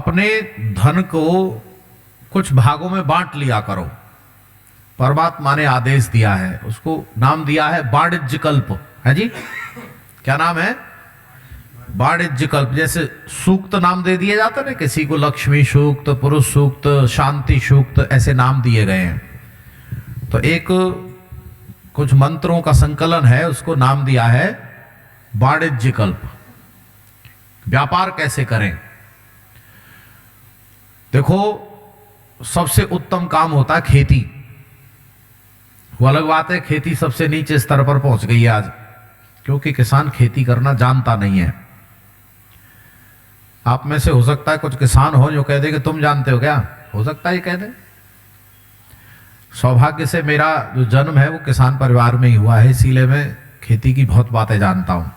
अपने धन को कुछ भागों में बांट लिया करो। परमात्मा ने आदेश दिया है, उसको नाम दिया है वाणिज्य कल्प, है जी। क्या नाम है? वाणिज्य कल्प। जैसे सूक्त नाम दे दिए जाते ना किसी को, लक्ष्मी सूक्त, पुरुष सूक्त, शांति सूक्त, ऐसे नाम दिए गए हैं। तो एक कुछ मंत्रों का संकलन है, उसको नाम दिया है वाणिज्य कल्प। व्यापार कैसे करें? देखो, सबसे उत्तम काम होता है खेती। वो अलग बात है, खेती सबसे नीचे स्तर पर पहुंच गई है आज, क्योंकि किसान खेती करना जानता नहीं है। आप में से हो सकता है कुछ किसान हो जो कह दे कि तुम जानते हो क्या, हो सकता है ये कह दे। सौभाग्य से मेरा जो जन्म है वो किसान परिवार में ही हुआ है, इसीलिए मैं खेती की बहुत बातें जानता हूं।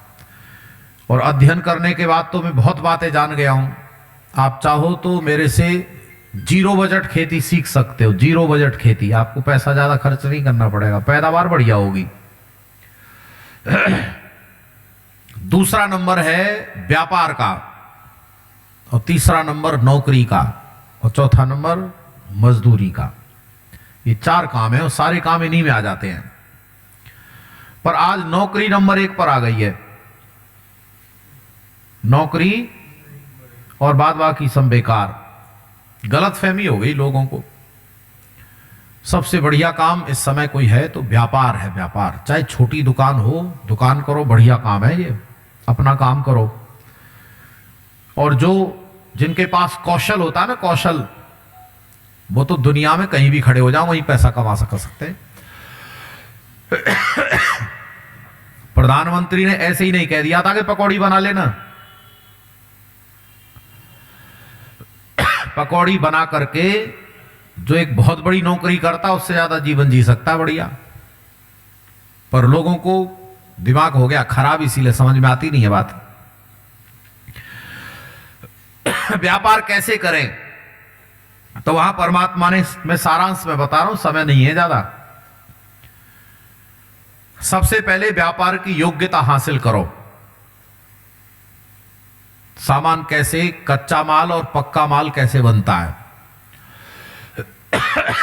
और अध्ययन करने के बाद तो मैं बहुत बातें जान गया हूं। आप चाहो तो मेरे से जीरो बजट खेती सीख सकते हो। जीरो बजट खेती, आपको पैसा ज्यादा खर्च नहीं करना पड़ेगा, पैदावार बढ़िया होगी। दूसरा नंबर है व्यापार का, और तीसरा नंबर नौकरी का, और चौथा नंबर मजदूरी का। ये 4 काम है और सारे काम इन्हीं में आ जाते हैं। पर आज नौकरी नंबर 1 पर आ गई है। नौकरी और बाद बाकी सब बेकार। गलतफहमी हो गई लोगों को। सबसे बढ़िया काम इस समय कोई है तो व्यापार है। व्यापार, चाहे छोटी दुकान हो, दुकान करो, बढ़िया काम है ये, अपना काम करो। और जो जिनके पास कौशल होता है ना, कौशल, वो तो दुनिया में कहीं भी खड़े हो जाओ, वहीं पैसा कमा सकते हैं। प्रधानमंत्री ने ऐसे ही नहीं कह दिया था कि पकौड़ी बना लेना। पकौड़ी बना करके जो एक बहुत बड़ी नौकरी करता, उससे ज्यादा जीवन जी सकता है बढ़िया। पर लोगों को दिमाग हो गया खराब, इसीलिए समझ में आती नहीं है बात। व्यापार कैसे करें, तो वहां परमात्मा ने, मैं सारांश में बता रहा हूं, समय नहीं है ज्यादा। सबसे पहले व्यापार की योग्यता हासिल करो। सामान कैसे, कच्चा माल और पक्का माल कैसे बनता है,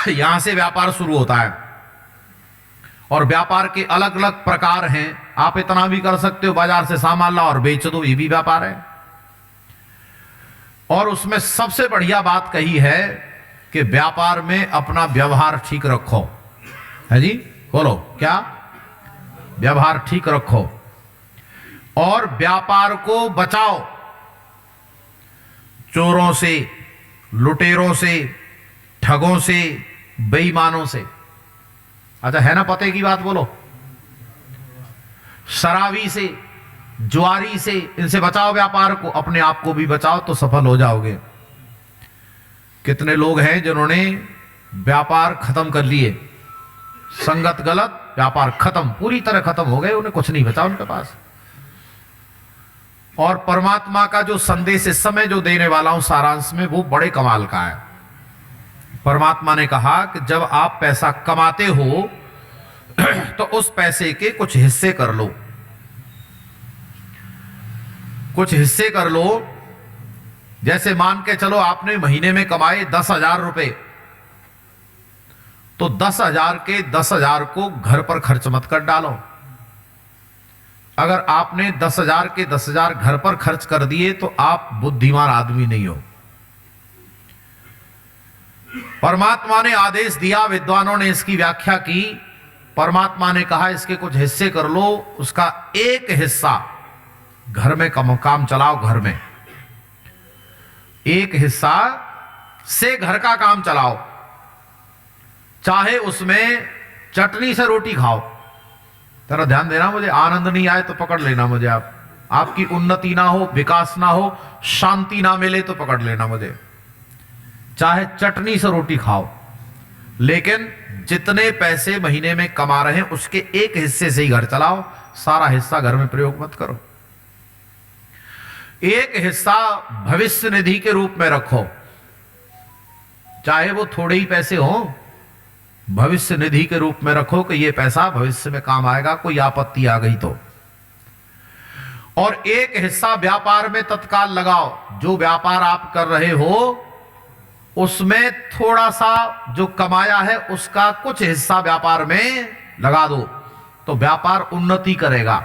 यहां से व्यापार शुरू होता है। और व्यापार के अलग अलग प्रकार हैं। आप इतना भी कर सकते हो, बाजार से सामान लाओ और बेच दो, ये भी व्यापार है। और उसमें सबसे बढ़िया बात कही है कि व्यापार में अपना व्यवहार ठीक रखो, है जी। बोलो क्या? व्यवहार ठीक रखो और व्यापार को बचाओ चोरों से, लुटेरों से, ठगों से, बेईमानों से। अच्छा है ना पते की बात? बोलो, शराबी से, जुआरी से, इनसे बचाओ व्यापार को, अपने आप को भी बचाओ तो सफल हो जाओगे। कितने लोग हैं जिन्होंने व्यापार खत्म कर लिए, संगत गलत, व्यापार खत्म, पूरी तरह खत्म हो गए, उन्हें कुछ नहीं बचा उनके पास। और परमात्मा का जो संदेश इस समय जो देने वाला हूं सारांश में, वो बड़े कमाल का है। परमात्मा ने कहा कि जब आप पैसा कमाते हो तो उस पैसे के कुछ हिस्से कर लो। कुछ हिस्से कर लो। जैसे मान के चलो आपने महीने में कमाए 10,000 रुपए, तो 10,000 के 10,000 को घर पर खर्च मत कर डालो। अगर आपने 10,000 के 10,000 घर पर खर्च कर दिए तो आप बुद्धिमान आदमी नहीं हो। परमात्मा ने आदेश दिया, विद्वानों ने इसकी व्याख्या की। परमात्मा ने कहा इसके कुछ हिस्से कर लो, उसका एक हिस्सा घर में काम चलाओ। घर में एक हिस्सा से घर का काम चलाओ, चाहे उसमें चटनी से रोटी खाओ। जरा ध्यान देना, मुझे आनंद नहीं आए तो पकड़ लेना मुझे। आपकी उन्नति ना हो, विकास ना हो, शांति ना मिले तो पकड़ लेना मुझे। चाहे चटनी से रोटी खाओ, लेकिन जितने पैसे महीने में कमा रहे हैं उसके एक हिस्से से ही घर चलाओ, सारा हिस्सा घर में प्रयोग मत करो। एक हिस्सा भविष्य निधि के रूप में रखो, चाहे वो थोड़े ही पैसे हो, भविष्य निधि के रूप में रखो कि ये पैसा भविष्य में काम आएगा, कोई आपत्ति आ गई तो। और एक हिस्सा व्यापार में तत्काल लगाओ। जो व्यापार आप कर रहे हो उसमें थोड़ा सा जो कमाया है उसका कुछ हिस्सा व्यापार में लगा दो, तो व्यापार उन्नति करेगा।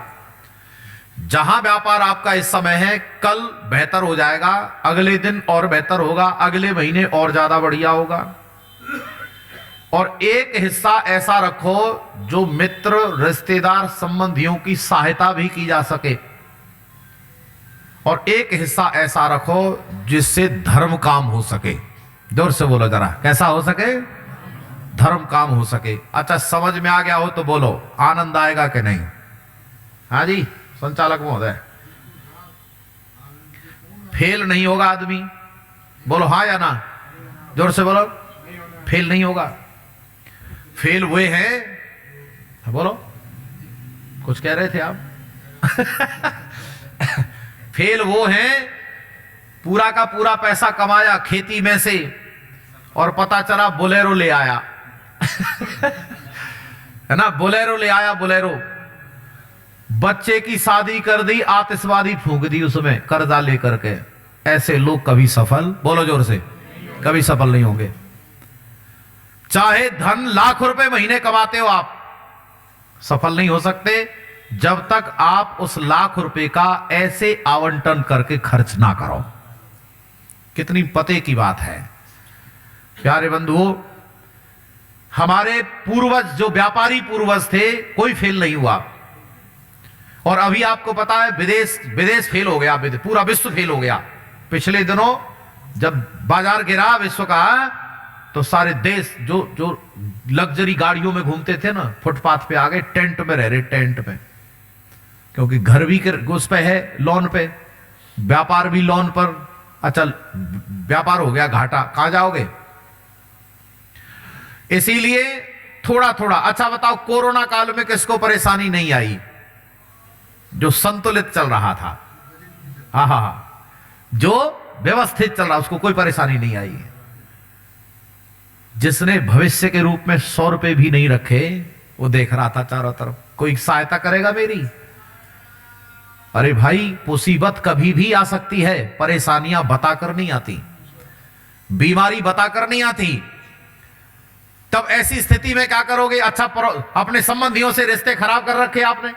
जहां व्यापार आपका इस समय है, कल बेहतर हो जाएगा, अगले दिन और बेहतर होगा, अगले महीने और ज्यादा बढ़िया होगा। और एक हिस्सा ऐसा रखो जो मित्र, रिश्तेदार, संबंधियों की सहायता भी की जा सके, और एक हिस्सा ऐसा रखो जिससे धर्म काम हो सके। जोर से बोलो जरा, कैसा हो सके? धर्म काम हो सके। अच्छा, समझ में आ गया हो तो बोलो, आनंद आएगा कि नहीं? हाँ जी संचालक महोदय, फेल नहीं होगा आदमी? बोलो हाँ या ना, जोर से बोलो। फेल नहीं होगा। फेल हुए हैं, बोलो, कुछ कह रहे थे आप? फेल वो हैं पूरा का पूरा पैसा कमाया खेती में से और पता चला बोलेरो ले आया है ना, बोलेरो ले आया, बोलेरो। बच्चे की शादी कर दी, आतिशबाजी फूंक दी उसमें कर्जा लेकर के। ऐसे लोग कभी सफल, बोलो जोर से, कभी सफल नहीं होंगे। चाहे धन लाख रुपए महीने कमाते हो, आप सफल नहीं हो सकते जब तक आप उस लाख रुपए का ऐसे आवंटन करके खर्च ना करो। कितनी पते की बात है प्यारे बंधुओं। हमारे पूर्वज जो व्यापारी पूर्वज थे, कोई फेल नहीं हुआ। और अभी आपको पता है विदेश फेल हो गया, पूरा विश्व फेल हो गया। पिछले दिनों जब बाजार गिरा विश्व का, तो सारे देश जो लग्जरी गाड़ियों में घूमते थे ना, फुटपाथ पे आ गए, टेंट में रह रहे, टेंट में। क्योंकि घर भी उस पे है, लोन पे, व्यापार भी लोन पर। अच्छा, व्यापार हो गया घाटा, कहां जाओगे? इसीलिए थोड़ा थोड़ा। अच्छा बताओ, कोरोना काल में किसको परेशानी नहीं आई? जो संतुलित चल रहा था, हा, जो व्यवस्थित चल रहा, उसको कोई परेशानी नहीं आई। जिसने भविष्य के रूप में 100 रुपए भी नहीं रखे, वो देख रहा था चारों तरफ, कोई सहायता करेगा मेरी? अरे भाई, मुसीबत कभी भी आ सकती है, परेशानियां बताकर नहीं आती, बीमारी बताकर नहीं आती। तब ऐसी स्थिति में क्या करोगे? अच्छा, अपने संबंधियों से रिश्ते खराब कर रखे आपने।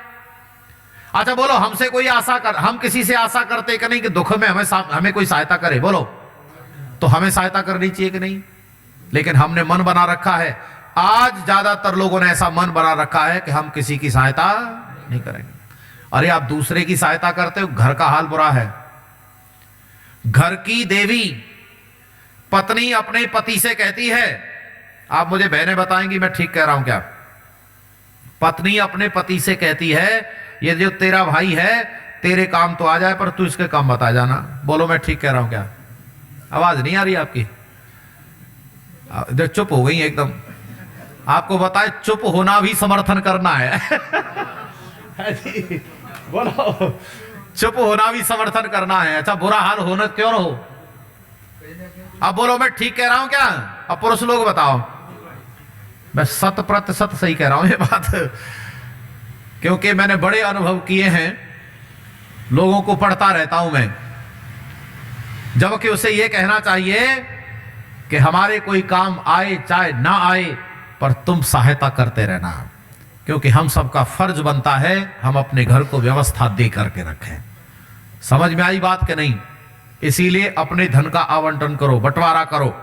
अच्छा बोलो, हमसे कोई हम किसी से आशा करते कि नहीं कि दुख में हमें कोई सहायता करे? बोलो, तो हमें सहायता करनी चाहिए कि नहीं? लेकिन हमने मन बना रखा है, आज ज्यादातर लोगों ने ऐसा मन बना रखा है कि हम किसी की सहायता नहीं करेंगे। अरे आप दूसरे की सहायता करते हो, घर का हाल बुरा है। घर की देवी पत्नी अपने पति से कहती है, आप मुझे बहनें बताएंगी मैं ठीक कह रहा हूं क्या? पत्नी अपने पति से कहती है, ये जो तेरा भाई है, तेरे काम तो आ जाए पर तू इसके काम बता जाना। बोलो मैं ठीक कह रहा हूं क्या? आवाज नहीं आ रही आपकी? चुप हो गई एकदम। आपको बताए, चुप होना भी समर्थन करना है बोलो, चुप होना भी समर्थन करना है। अच्छा, बुरा हाल होना क्यों ना हो? अब बोलो मैं ठीक कह रहा हूं क्या? अब पुरुष लोग बताओ। मैं 100% सही कह रहा हूं ये बात, क्योंकि मैंने बड़े अनुभव किए हैं, लोगों को पढ़ता रहता हूं मैं। जबकि उसे यह कहना चाहिए कि हमारे कोई काम आए चाहे ना आए, पर तुम सहायता करते रहना, क्योंकि हम सबका फर्ज बनता है हम अपने घर को व्यवस्था दे करके रखें। समझ में आई बात कि नहीं? इसीलिए अपने धन का आवंटन करो, बंटवारा करो,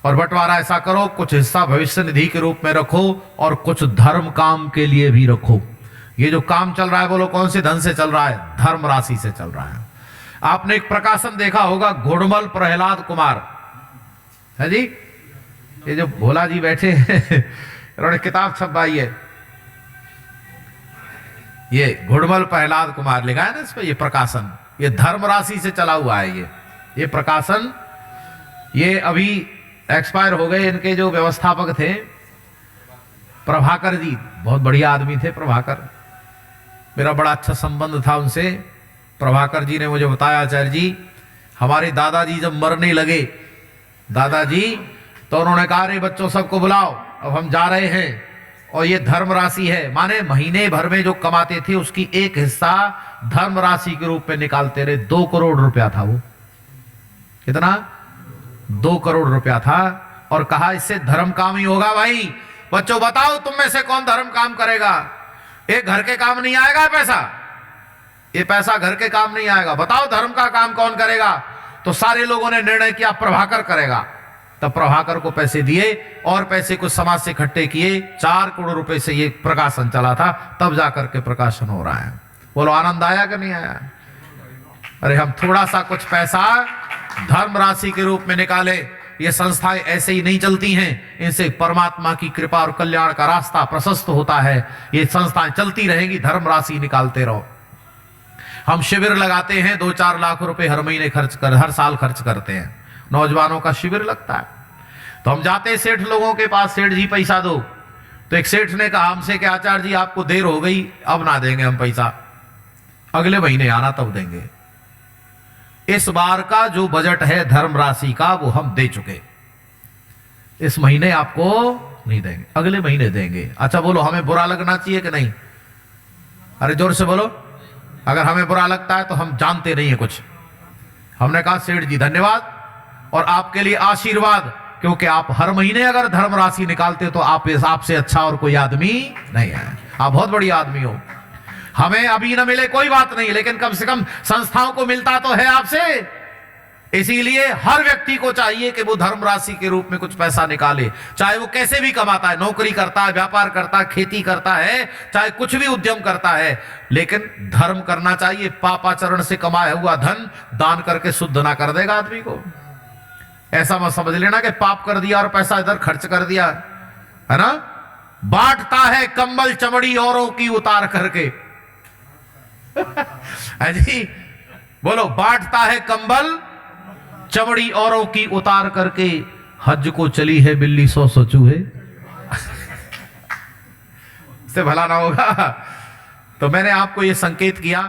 और बंटवारा ऐसा करो, कुछ हिस्सा भविष्य निधि के रूप में रखो और कुछ धर्म काम के लिए भी रखो। ये जो काम चल रहा है, बोलो कौन से धन से चल रहा है? धर्म राशि से चल रहा है। आपने एक प्रकाशन देखा होगा, घोड़मल प्रहलाद कुमार है जी, ये जो भोला जी बैठे हैं इन्होंने किताब छपवाई है, ये घोड़मल प्रहलाद कुमार लिखा है ना इस पर, ये प्रकाशन, ये धर्म राशि से चला हुआ है। ये प्रकाशन, ये अभी एक्सपायर हो गए। इनके जो व्यवस्थापक थे प्रभाकर जी, बहुत बढ़िया आदमी थे प्रभाकर, मेरा बड़ा अच्छा संबंध था उनसे। प्रभाकर जी ने मुझे बताया, आचार्य जी हमारे दादाजी जब मरने लगे, दादाजी, तो उन्होंने कहा, अरे बच्चों सबको बुलाओ, अब हम जा रहे हैं और ये धर्म राशि है, माने महीने भर में जो कमाते थे उसकी एक हिस्सा धर्म राशि के रूप में निकालते रहे। 2 करोड़ रुपया था वो। कितना? 2 करोड़ रुपया था। और कहा इससे धर्म काम ही होगा। भाई बच्चों बताओ, तुम में से कौन धर्म काम करेगा? एक घर के काम नहीं आएगा पैसा, ये पैसा घर के काम नहीं आएगा। बताओ धर्म का काम कौन करेगा? तो सारे लोगों ने निर्णय किया प्रभाकर करेगा। तब प्रभाकर को पैसे दिए और पैसे कुछ समाज से इकट्ठे किए। 4 करोड़ रुपए से ये प्रकाशन चला था, तब जाकर के प्रकाशन हो रहा है। बोलो आनंद आया कि नहीं आया? अरे हम थोड़ा सा कुछ पैसा धर्म राशि के रूप में निकाले। ये संस्थाएं ऐसे ही नहीं चलती हैं, इनसे परमात्मा की कृपा और कल्याण का रास्ता प्रशस्त होता है। ये संस्थाएं चलती रहेंगी, धर्म राशि निकालते रहो। हम शिविर लगाते हैं, 2-4 लाख रुपए हर महीने हर साल खर्च करते हैं। नौजवानों का शिविर लगता है, तो हम जाते हैं सेठ लोगों के पास, सेठ जी पैसा दो। तो एक सेठ ने कहा हमसे कि आचार्य जी आपको देर हो गई, अब ना देंगे हम पैसा, अगले महीने आना तब देंगे। इस बार का जो बजट है धर्म राशि का वो हम दे चुके, इस महीने आपको नहीं देंगे, अगले महीने देंगे। अच्छा बोलो हमें बुरा लगना चाहिए कि नहीं? अरे जोर से बोलो। अगर हमें बुरा लगता है तो हम जानते नहीं है कुछ। हमने कहा सेठ जी धन्यवाद और आपके लिए आशीर्वाद, क्योंकि आप हर महीने अगर धर्म राशि निकालते तो आप आपसे अच्छा और कोई आदमी नहीं है। आप बहुत बड़ी आदमी हो। हमें अभी न मिले कोई बात नहीं, लेकिन कम से कम संस्थाओं को मिलता तो है आपसे। इसीलिए हर व्यक्ति को चाहिए कि वो धर्म राशि के रूप में कुछ पैसा निकाले, चाहे वो कैसे भी कमाता है, नौकरी करता है, व्यापार करता है, खेती करता है, चाहे कुछ भी उद्यम करता है, लेकिन धर्म करना चाहिए। पापाचरण से कमाया हुआ धन दान करके शुद्ध ना कर देगा आदमी को। ऐसा मत समझ लेना कि पाप कर दिया और पैसा इधर खर्च कर दिया, है ना। बांटता है कंबल चमड़ी औरों की उतार करके है जी, बोलो बांटता है कंबल चमड़ी औरों की उतार करके, हज को चली है बिल्ली 100 चूहे से भला ना होगा। तो मैंने आपको यह संकेत किया